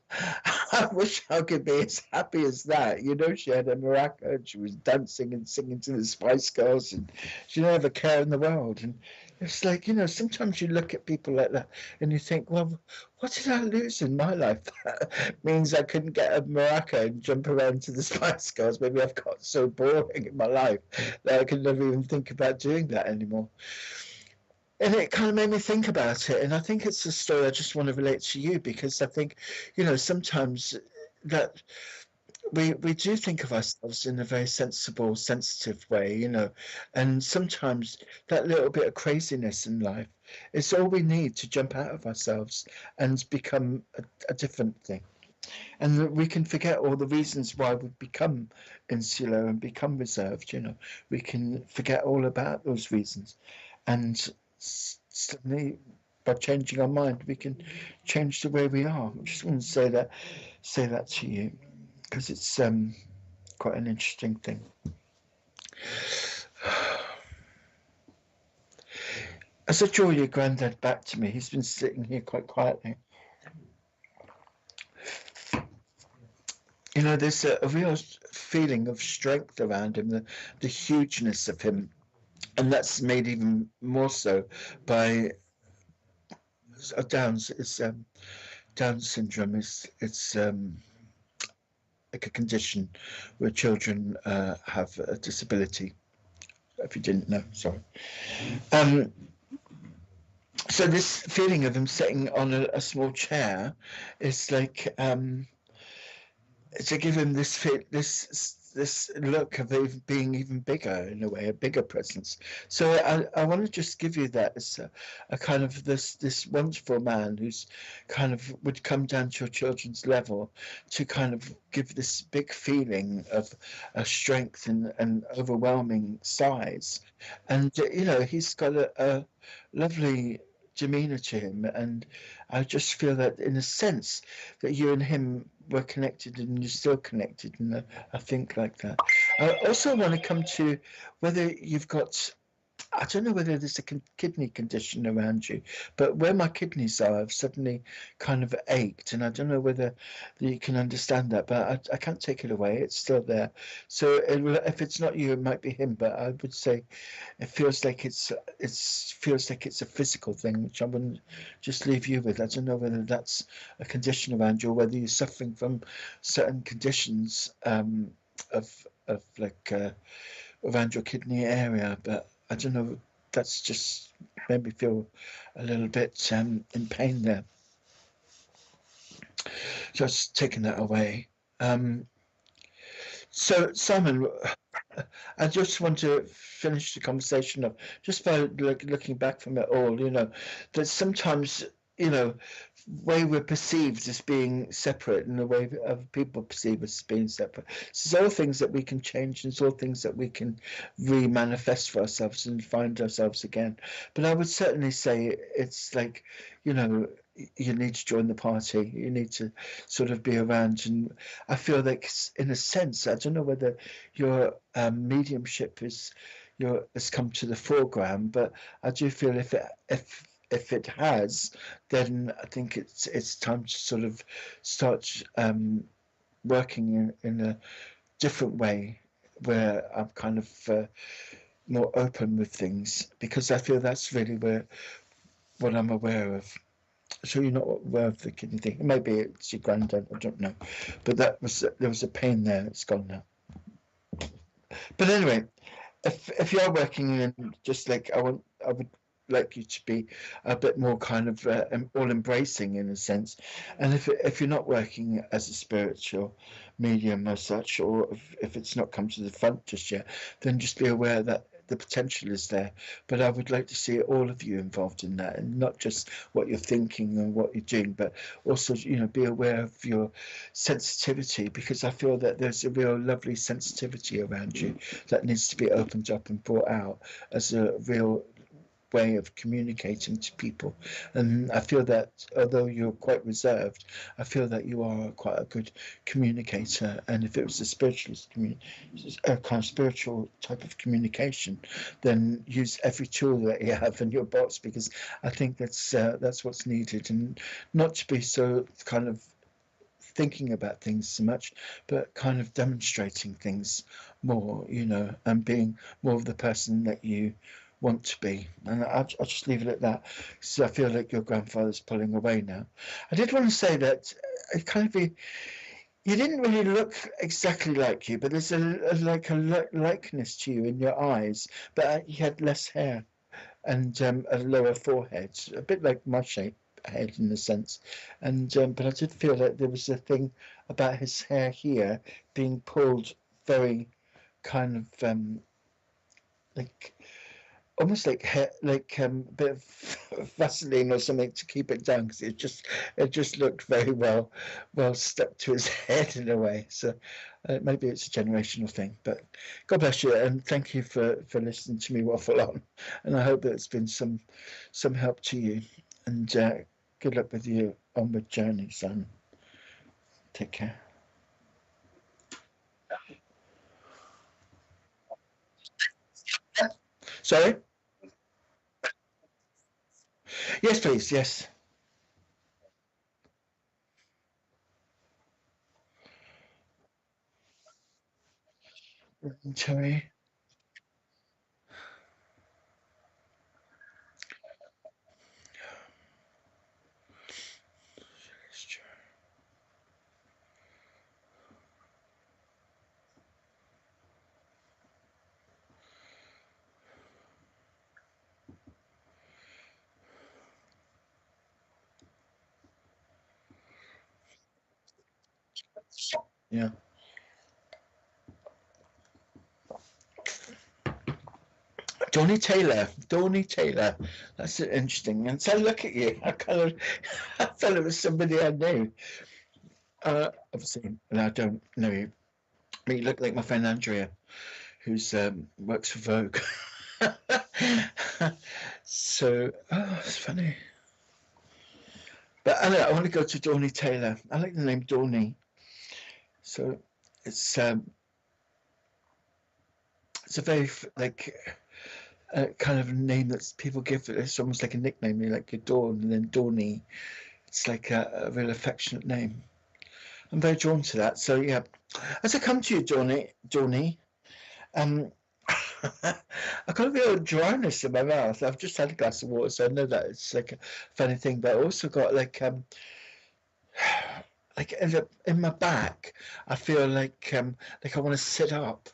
I wish I could be as happy as that. She had a maraca, and she was dancing and singing to the Spice Girls, and she didn't have a care in the world. And it's like, sometimes you look at people like that and you think, well, what did I lose in my life? That means I couldn't get a maraca and jump around to the Spice Girls. Maybe I've got so boring in my life that I could never even think about doing that anymore. And it kind of made me think about it. And I think it's a story I just want to relate to you, because I think, sometimes that we do think of ourselves in a very sensible, sensitive way, and sometimes that little bit of craziness in life is all we need to jump out of ourselves and become a different thing. And that we can forget all the reasons why we've become insular and become reserved. We can forget all about those reasons, and suddenly, by changing our mind, we can change the way we are. I just want to say that to you, because it's quite an interesting thing. As I draw your granddad back to me, he's been sitting here quite quietly. There's a real feeling of strength around him, the hugeness of him, and that's made even more so by Downs. Down syndrome it's like a condition where children have a disability. If you didn't know, sorry. So this feeling of him sitting on a small chair is like to give him this look of being even bigger, in a way, a bigger presence. So I want to just give you that as a kind of this wonderful man who's kind of would come down to your children's level to kind of give this big feeling of strength and overwhelming size. And he's got a lovely demeanor to him, and I just feel that in a sense that you and him were connected, and you're still connected, and I think like that. I also want to come to whether you've got, I don't know whether there's a kidney condition around you, but where my kidneys are, I've suddenly kind of ached, and I don't know whether you can understand that, but I can't take it away. It's still there. So if it's not you, it might be him, but I would say it feels like it's a physical thing, which I wouldn't just leave you with. I don't know whether that's a condition around you, or whether you're suffering from certain conditions of like around your kidney area, but I don't know. That's just made me feel a little bit in pain there. Just taking that away. So Simon, I just want to finish the conversation of just by looking back from it all. That sometimes way we're perceived as being separate, and the way other people perceive us as being separate. So it's all things that we can change, and it's all things that we can re-manifest for ourselves and find ourselves again. But I would certainly say it's like, you need to join the party. You need to sort of be around, and I feel like, in a sense, I don't know whether your mediumship has come to the foreground, but I do feel if it has, then I think it's time to sort of start working in a different way, where I'm kind of more open with things, because I feel that's really what I'm aware of. So you're not aware of the kidney thing. Maybe it's your granddad, I don't know. But there was a pain there, it's gone now. But anyway, if you're working in, just like I would like you to be a bit more kind of all embracing in a sense. And if you're not working as a spiritual medium as such, or if it's not come to the front just yet, then just be aware that the potential is there. But I would like to see all of you involved in that, and not just what you're thinking and what you're doing, but also, be aware of your sensitivity, because I feel that there's a real lovely sensitivity around you that needs to be opened up and brought out as a real way of communicating to people. And I feel that although you're quite reserved, I feel that you are quite a good communicator. And if it was a spiritualist a kind of spiritual type of communication, then use every tool that you have in your box, because I think that's what's needed, and not to be so kind of thinking about things so much, but kind of demonstrating things more, and being more of the person that you want to be. And I'll just leave it at that, because I feel like your grandfather's pulling away now. I did want to say that it kind of be, you didn't really look exactly like you, but there's a likeness to you in your eyes, but you had less hair and a lower forehead, a bit like my shape head in a sense. And but I did feel that there was a thing about his hair here being pulled very kind of like almost like a bit of Vaseline or something to keep it down, because it just looked very well stuck to his head in a way. So maybe it's a generational thing. But God bless you, and thank you for listening to me waffle on. And I hope that it's been some help to you. And good luck with your onward journey, son. Take care. Sorry. Yes, please. Yes. Sorry. Yeah. Donny Taylor. That's interesting. And so look at you. I kind of, I thought it was somebody I knew. Obviously, and I don't know you. But you look like my friend Andrea, who's works for Vogue. So, oh, it's funny. But I want to go to Donny Taylor. I like the name Donny. So it's um, it's a very like kind of name that people give. It's almost like a nickname, like your Dawn and then Dawny. It's like a real affectionate name. I'm very drawn to that. So yeah, as I come to you, Dawny, um, I got a bit of dryness in my mouth. I've just had a glass of water, so I know that it's like a funny thing. But I also got like in my back, I feel like I want to sit up.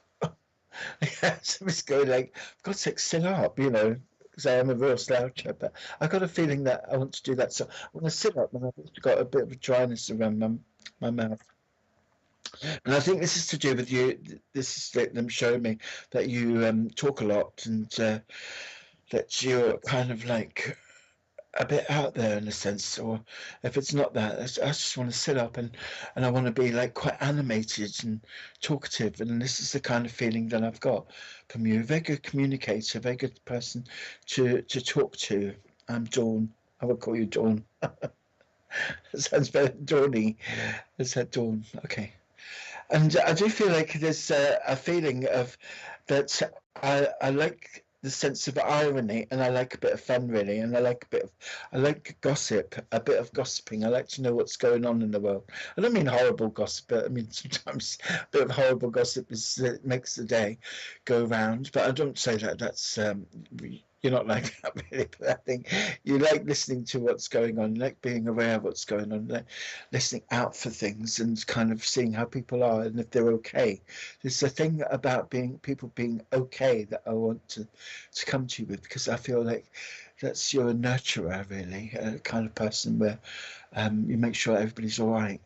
Somebody's going like, for God's sake, sit up, because I am a real sloucher. But I got a feeling that I want to do that. So I want to sit up, and I've got a bit of a dryness around my mouth. And I think this is to do with you. This is like them showing me that you talk a lot, and that you're kind of like a bit out there in a sense. Or if it's not that, I just want to sit up, and I want to be like quite animated and talkative. And this is the kind of feeling that I've got from you. Very good communicator, very good person to talk to. I'm Dawn. I would call you Dawn. Sounds better, Dawny. Is that Dawn? Okay. And I do feel like there's a feeling of that I like the sense of irony, and I like a bit of fun really, and I like gossip, a bit of gossiping. I like to know what's going on in the world. I don't mean horrible gossip, but I mean sometimes a bit of horrible gossip makes the day go round. But I don't say that. That's you're not like that really, but I think you like listening to what's going on, like being aware of what's going on, like listening out for things and kind of seeing how people are and if they're okay. There's a thing about being people being okay that I want to come to you with, because I feel like that's you're a nurturer really, a kind of person where you make sure everybody's all right.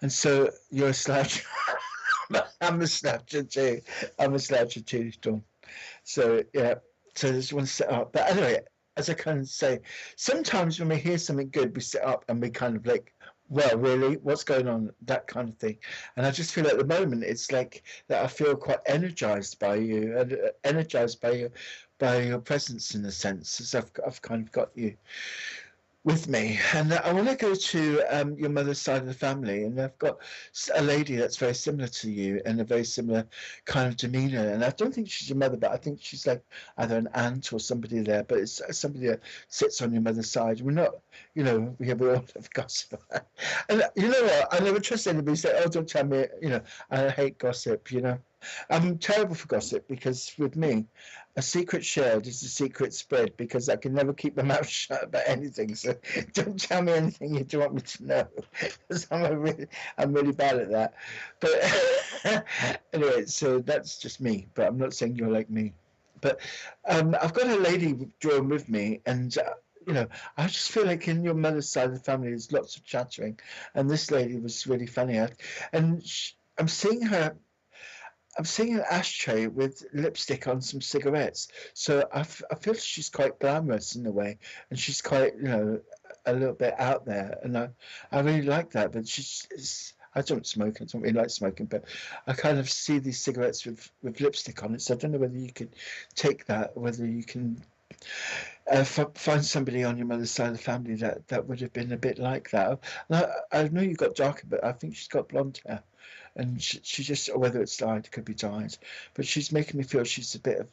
And so you're a sloucher. I'm a sloucher too. I'm a sloucher too, Dawn. So yeah, so I just want to set up. But anyway, as I kind of say, sometimes when we hear something good, we sit up and we kind of like, well, really, what's going on? That kind of thing. And I just feel at the moment it's like that. I feel quite energized by you and energized by your presence in a sense, as I've kind of got you with me. And I want to go to your mother's side of the family, and I've got a lady that's very similar to you and a very similar kind of demeanor. And I don't think she's your mother, but I think she's like either an aunt or somebody there. But it's somebody that sits on your mother's side. We're not, we all have gossip. And you know what? I never trust anybody who say, "Oh, don't tell me." I hate gossip. I'm terrible for gossip because with me, a secret shared is a secret spread, because I can never keep my mouth shut about anything. So don't tell me anything you don't want me to know, because I'm really bad at that. But anyway, so that's just me. But I'm not saying you're like me. But I've got a lady drawn with me, and I just feel like in your mother's side of the family, there's lots of chattering, and this lady was really funny. And I'm seeing her. I'm seeing an ashtray with lipstick on some cigarettes. So I feel she's quite glamorous in a way, and she's quite, a little bit out there. And I really like that. But I don't smoke. I don't really like smoking, but I kind of see these cigarettes with lipstick on it. So I don't know whether you could take that, whether you can find somebody on your mother's side of the family that would have been a bit like that. I know you've got darker, but I think she's got blonde hair. And she just, or whether it's dyed, it could be dyed, but she's making me feel she's a bit of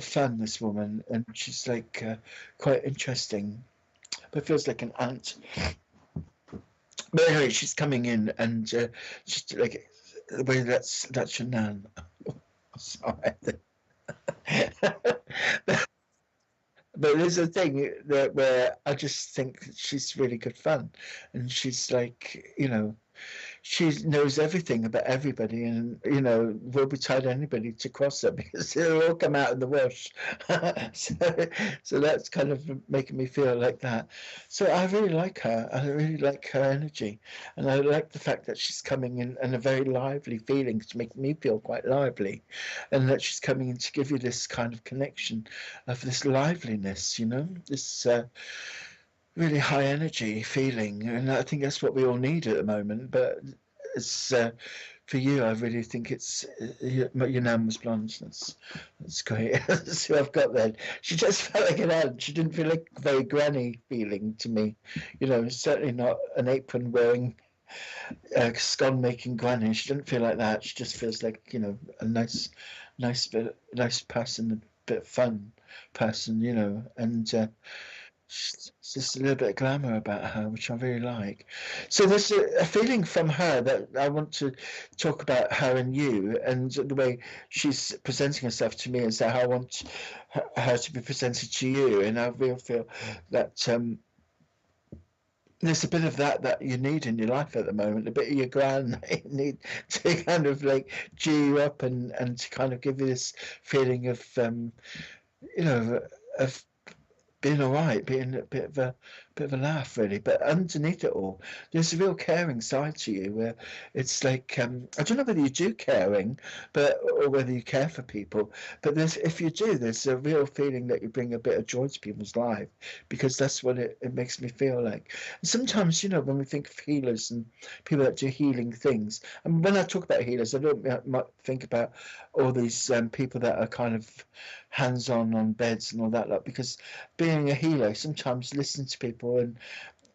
fun, this woman, and she's like quite interesting, but feels like an aunt. But anyway, she's coming in, and she's like, the way that's your nan. Sorry. But there's a thing that where I just think she's really good fun, and she's like, she knows everything about everybody, and will be tied anybody to cross her because they'll all come out in the wash. so that's kind of making me feel like that. So I really like her. I really like her energy, and I like the fact that she's coming in a very lively feeling to make me feel quite lively, and that she's coming in to give you this kind of connection of this liveliness, this. Really high energy feeling, and I think that's what we all need at the moment. But it's for you, I really think it's your nan was blonde. That's great. That's who I've got then. She just felt like an aunt. She didn't feel like a very granny feeling to me. Certainly not an apron wearing, scone making granny. She didn't feel like that. She just feels like a nice person, a bit of fun person. And. It's just a little bit of glamour about her, which I really like. So there's a feeling from her that I want to talk about her and you, and the way she's presenting herself to me is how I want her to be presented to you. And I really feel that there's a bit of that you need in your life at the moment, a bit of your gran that you need to kind of like cheer you up and to kind of give you this feeling of, of being all right, being a bit of a laugh, really. But underneath it all, there's a real caring side to you, where it's like I don't know whether you do caring, or whether you care for people. But if you do, there's a real feeling that you bring a bit of joy to people's life, because that's what it makes me feel like. And sometimes, when we think of healers and people that do healing things, and when I talk about healers, I don't might think about all these people that are kind of hands-on beds and all that lot, because being a healer, sometimes listen to people and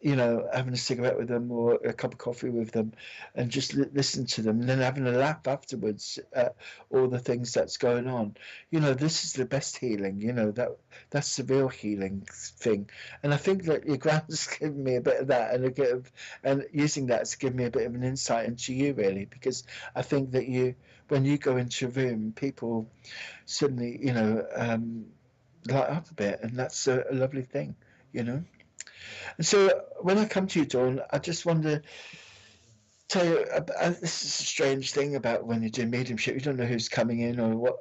having a cigarette with them or a cup of coffee with them, and just listen to them, and then having a laugh afterwards at all the things that's going on. This is the best healing. That's the real healing thing. And I think that your grand's given me a bit of that, and using that to give me a bit of an insight into you, really, because I think that when you go into a room, people suddenly, light up a bit, and that's a lovely thing, you know. And so when I come to you, Dawn, I just wonder tell you, this is a strange thing about when you do mediumship. You don't know who's coming in or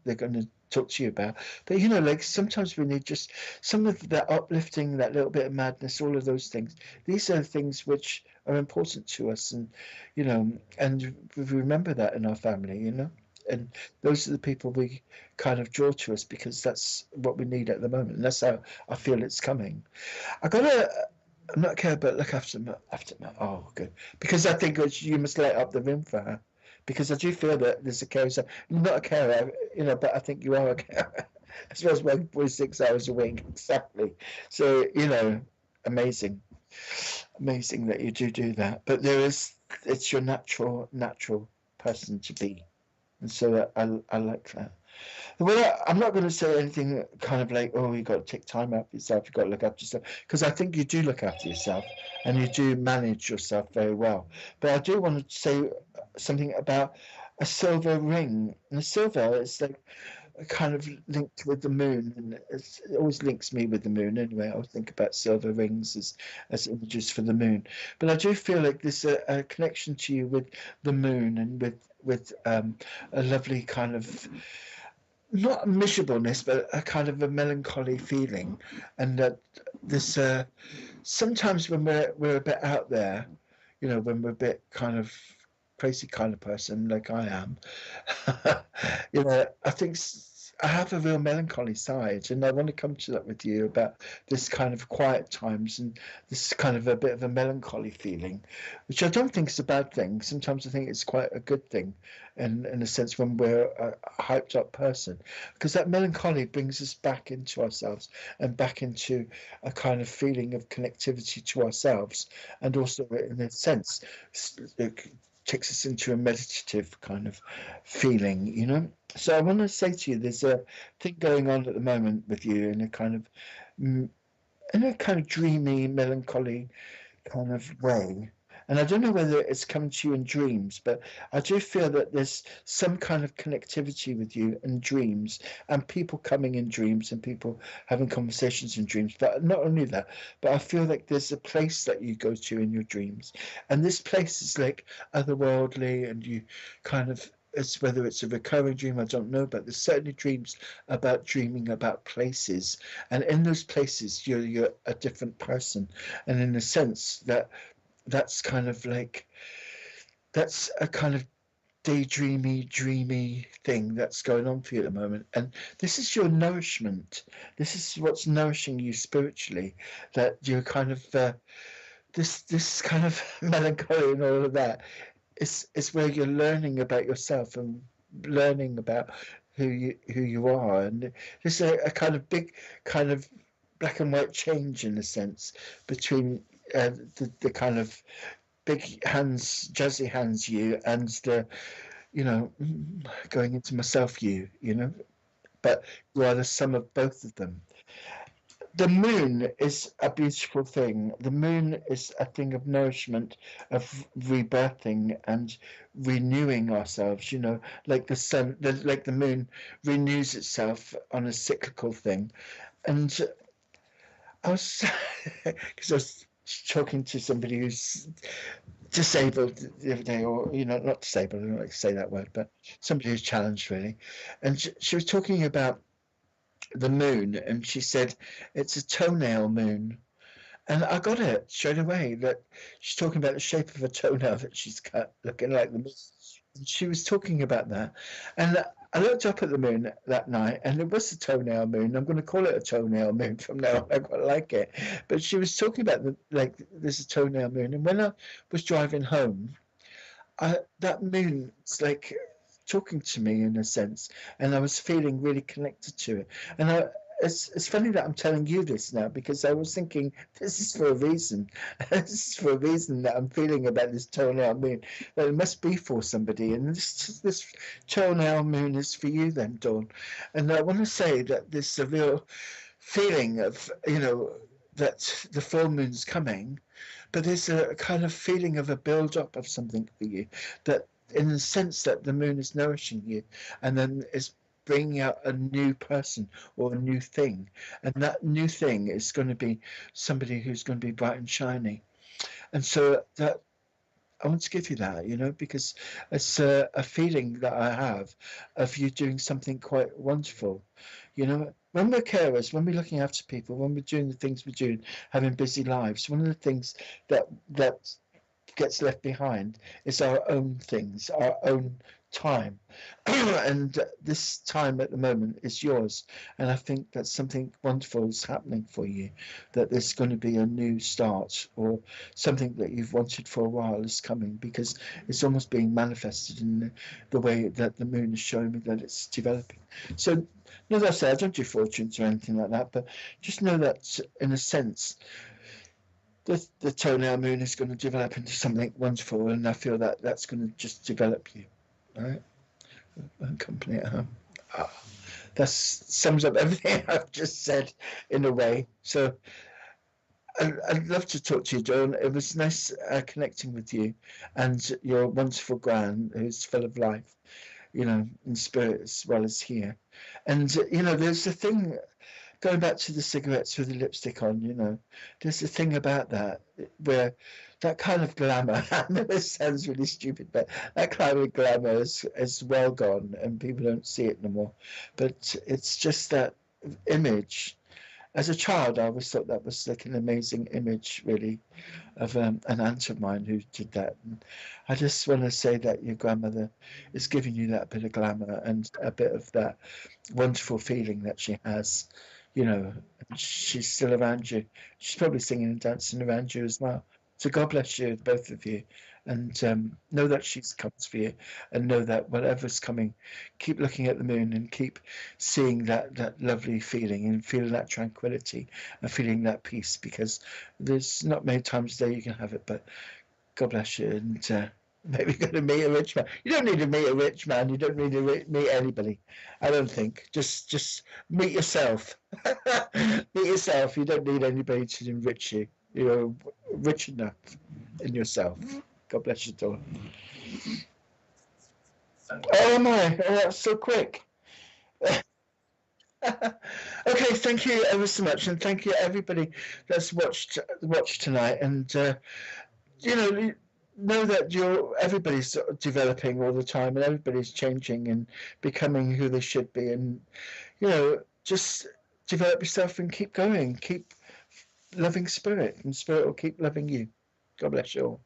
they're going to talk to you about. But you know, like sometimes we need just some of that uplifting, that little bit of madness, all of those things. These are things which are important to us, and you know, and we remember that in our family, you know. And those are the people we kind of draw to us because that's what we need at the moment. And that's how I feel it's coming. I got a I'm not care, but look after my. Oh, good. Because I think you must light up the room for her. Because I do feel that there's a carer. So you're not a carer, you know, but I think you are a carer. As well as my boy 6 hours a week, exactly. So you know, amazing, amazing that you do that. But it's your natural person to be, and so I like that. Well, I'm not going to say anything kind of like, oh, you got to take time out for yourself, you've got to look after yourself, because I think you do look after yourself and you do manage yourself very well. But I do want to say something about a silver ring. And a silver is like kind of linked with the moon, and it always links me with the moon anyway. I always think about silver rings as images for the moon. But I do feel like there's a connection to you with the moon and with a lovely kind of not a miserableness, but a kind of a melancholy feeling, and that this sometimes when we're a bit out there, you know, when we're a bit kind of crazy kind of person like I am, you know, I think I have a real melancholy side, and I want to come to that with you about this kind of quiet times and this kind of a bit of a melancholy feeling, which I don't think is a bad thing. Sometimes I think it's quite a good thing, in a sense when we're a hyped up person, because that melancholy brings us back into ourselves and back into a kind of feeling of connectivity to ourselves, and also in a sense it takes us into a meditative kind of feeling, you know. So I want to say to you, there's a thing going on at the moment with you in a kind of dreamy, melancholy kind of way. And I don't know whether it's come to you in dreams, but I do feel that there's some kind of connectivity with you in dreams and people coming in dreams and people having conversations in dreams. But not only that, but I feel like there's a place that you go to in your dreams. And this place is like otherworldly, and you kind of it's whether it's a recurring dream, I don't know, but there's certainly dreams about dreaming about places, and in those places you're a different person, and in a sense that's kind of like that's a kind of daydreamy, dreamy thing that's going on for you at the moment. And this is your nourishment. This is what's nourishing you spiritually. That you're kind of this kind of melancholy and all of that. Is where you're learning about yourself and learning about who you are. And there's a kind of big kind of black and white change in a sense between the kind of big hands, jazzy hands you and the, you know, going into myself you know, but you are the sum of both of them. The moon is a beautiful thing. The moon is a thing of nourishment, of rebirthing and renewing ourselves, you know, like the sun, like the moon renews itself on a cyclical thing. And I was, because I was talking to somebody who's disabled the other day, or you know, not disabled, I don't like to say that word, but somebody who's challenged really, and she was talking about the moon, and she said it's a toenail moon, and I got it straight away that she's talking about the shape of a toenail that she's cut, looking like the moon. She was talking about that, and I looked up at the moon that night, and it was a toenail moon. I'm going to call it a toenail moon from now on. I quite like it. But she was talking about like this is a toenail moon, and when I was driving home, that moon was like talking to me in a sense, and I was feeling really connected to it. And it's funny that I'm telling you this now because I was thinking this is for a reason. This is for a reason that I'm feeling about this toenail moon. That it must be for somebody, and this toenail moon is for you then, Dawn. And I want to say that there's a real feeling of that the full moon's coming, but there's a kind of feeling of a build up of something for you that in the sense that the moon is nourishing you and then is bringing out a new person or a new thing, and that new thing is going to be somebody who's going to be bright and shiny. And so that I want to give you that, because it's a feeling that I have of you doing something quite wonderful. When we're carers, when we're looking after people, when we're doing the things we're doing, having busy lives, one of the things that gets left behind is our own things, our own time. And this time at the moment is yours. And I think that something wonderful is happening for you, that there's going to be a new start or something that you've wanted for a while is coming because it's almost being manifested in the way that the moon is showing me that it's developing. So, no, that's it. I don't do fortunes or anything like that, but just know that in a sense, the toenail moon is going to develop into something wonderful, and I feel that that's going to just develop you, right? And company at home. Ah, that sums up everything I've just said in a way. So I'd love to talk to you, John. It was nice connecting with you and your wonderful gran who's full of life, in spirit as well as here. And, there's a thing going back to the cigarettes with the lipstick on, there's a thing about that where that kind of glamour, I know it sounds really stupid, but that kind of glamour is well gone and people don't see it no more. But it's just that image. As a child, I always thought that was like an amazing image, really, of an aunt of mine who did that. And I just want to say that your grandmother is giving you that bit of glamour and a bit of that wonderful feeling that she has, and she's still around you. She's probably singing and dancing around you as well. So God bless you, both of you. And know that she's comes for you and know that whatever's coming, keep looking at the moon and keep seeing that lovely feeling and feeling that tranquility and feeling that peace because there's not many times a day you can have it, but God bless you. And maybe you're going to meet a rich man. You don't need to meet a rich man. You don't need to meet anybody. I don't think. Just meet yourself. Meet yourself. You don't need anybody to enrich you. You're rich enough in yourself. God bless you, Dawn. Oh my, oh, that's so quick. Okay, thank you ever so much, and thank you everybody that's watched tonight. And you know that everybody's sort of developing all the time, and everybody's changing and becoming who they should be. And just develop yourself and keep going, keep loving spirit, and spirit will keep loving you. God bless you all.